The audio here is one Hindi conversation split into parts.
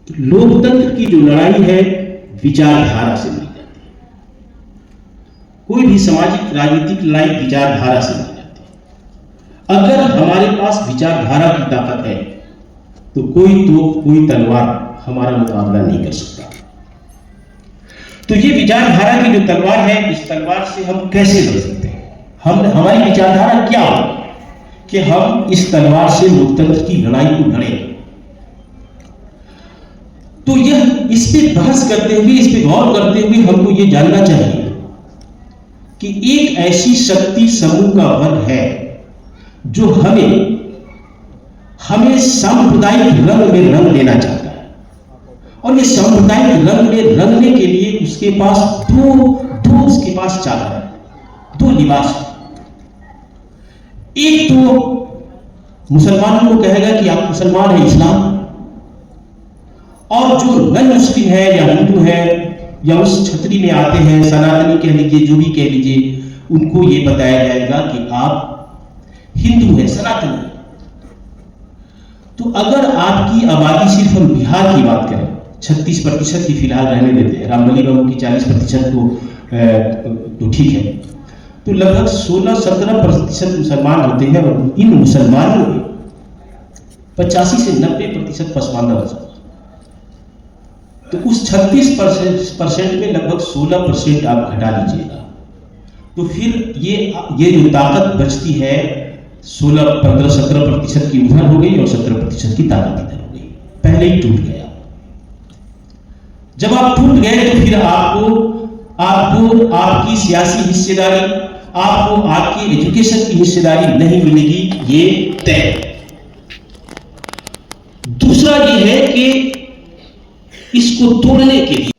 लोकतंत्र की जो लड़ाई है विचारधारा से नहीं जाती। कोई भी सामाजिक राजनीतिक लड़ाई विचारधारा से नहीं जाती। अगर हमारे पास विचारधारा की ताकत है तो कोई तलवार हमारा मुकाबला नहीं कर सकता। तो ये विचारधारा की जो तलवार है, इस तलवार से हम कैसे लड़ सकते हैं? हमारी विचारधारा क्या हो कि हम इस तलवार से लोकतंत्र की लड़ाई को लड़ें। तो यह इस पे बहस करते हुए, इस पे गौर करते हुए हमको यह जानना चाहिए कि एक ऐसी शक्ति समूह का वर्ग है जो हमें सांप्रदायिक रंग में रंग लेना चाहता है, और ये सांप्रदायिक रंग में रंगने के लिए उसके पास दो उसके पास चादर है, दो लिबास। एक तो मुसलमानों को कहेगा कि आप मुसलमान हैं, इस्लाम, और जो नन मुस्लिम है या हिंदू है या उस छतरी में आते हैं, सनातनी कह लीजिए, जो भी कह लीजिए, उनको ये बताया जाएगा कि आप हिंदू हैं, सनातनी हैं। तो अगर आपकी आबादी सिर्फ हम बिहार की बात करें, 36% की फिलहाल रहने देते हैं, रामबली बाबू की 40% को तो ठीक है, तो लगभग 16-17% मुसलमान होते हैं, और इन मुसलमानों में 85 से 90% पसमानदा हो सकते। तो उस 36% में लगभग 16% आप घटा लीजिएगा, तो फिर ये जो ताकत बचती है 16-15-17% की उधर हो गई और 17% की ताकत इधर हो गई, पहले ही टूट गया। जब आप टूट गए तो फिर आपको आपकी सियासी हिस्सेदारी, आपको आपकी एजुकेशन की हिस्सेदारी नहीं मिलेगी, ये तय। दूसरा ये है कि इसको तोड़ने के लिए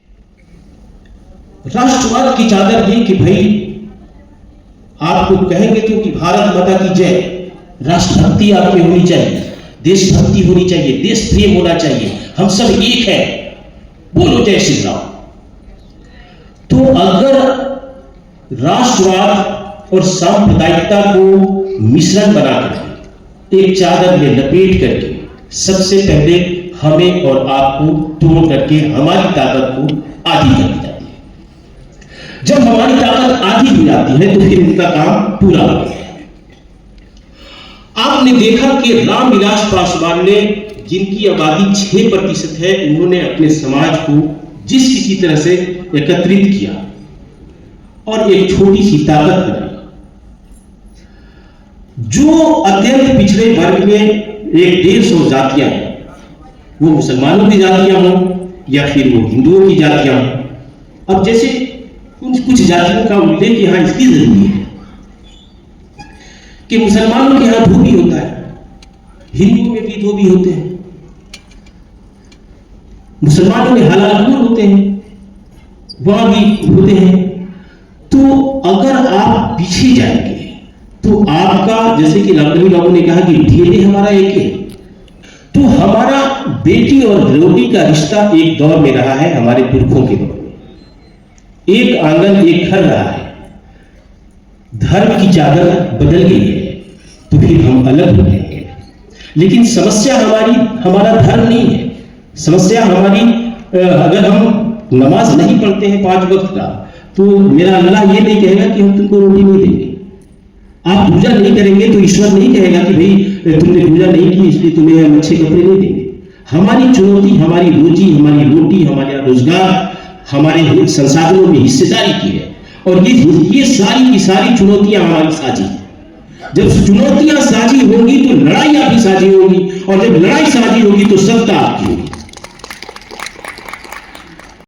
राष्ट्रवाद की चादर है कि भाई आपको कहेंगे तो कि भारत माता की जय, राष्ट्रभक्ति आपकी होनी चाहिए, देशभक्ति होनी चाहिए, देश प्रेम होना चाहिए, हम सब एक है, बोलो जय श्री राम। तो अगर राष्ट्रवाद और सांप्रदायिकता को मिश्रण बनाकर एक चादर में लपेट करके सबसे पहले हमें और आपको तोड़ करके हमारी ताकत को आधी कर दी जाती है। जब हमारी ताकत आधी हो जाती है तो फिर इनका काम पूरा हो गया है। आपने देखा कि रामविलास पासवान ने, जिनकी आबादी 6% है, उन्होंने अपने समाज को जिस किसी तरह से एकत्रित किया और एक छोटी सी ताकत बनाई। जो अत्यंत पिछड़े वर्ग में 150 जातियां हैं, वो मुसलमानों की जातियां हों या फिर वो हिंदुओं की जातियां हों। अब जैसे कुछ जातियों का उल्लेख यहां इसकी जरूरी है कि मुसलमानों के यहां धोबी होता है, हिंदुओं में भी धोबी होते हैं, मुसलमानों में हलाल होते हैं, वहां भी होते हैं। तो अगर आप पीछे जाएंगे तो आपका, जैसे कि रामदेव बाबू ने कहा कि डीएनए हमारा एक है, तो हमारा बेटी और रोटी का रिश्ता एक दौर में रहा है, हमारे पुरखों के दौर में एक आंगन एक घर रहा है। धर्म की चादर बदल गई है तो फिर हम अलग हो जाएंगे। लेकिन समस्या हमारा धर्म नहीं है, समस्या हमारी, अगर हम नमाज नहीं पढ़ते हैं 5 वक्त का, तो मेरा अल्लाह ये नहीं कहेगा कि हम तुमको रोटी नहीं देंगे। आप पूजा नहीं करेंगे तो ईश्वर नहीं कहेगा कि भाई तुमने पूजा नहीं की इसलिए तुम्हें हम अच्छे कपड़े नहीं देंगे। हमारी चुनौती हमारी रोजी, हमारी रोटी, हमारा रोजगार, हमारे संसाधनों में हिस्सेदारी की है, और ये सारी की सारी चुनौतियां हमारी साझी है। जब चुनौतियां साझी होंगी तो लड़ाइयां भी साझी होगी, और जब लड़ाई साझी होगी तो सत्ता आपकी होगी।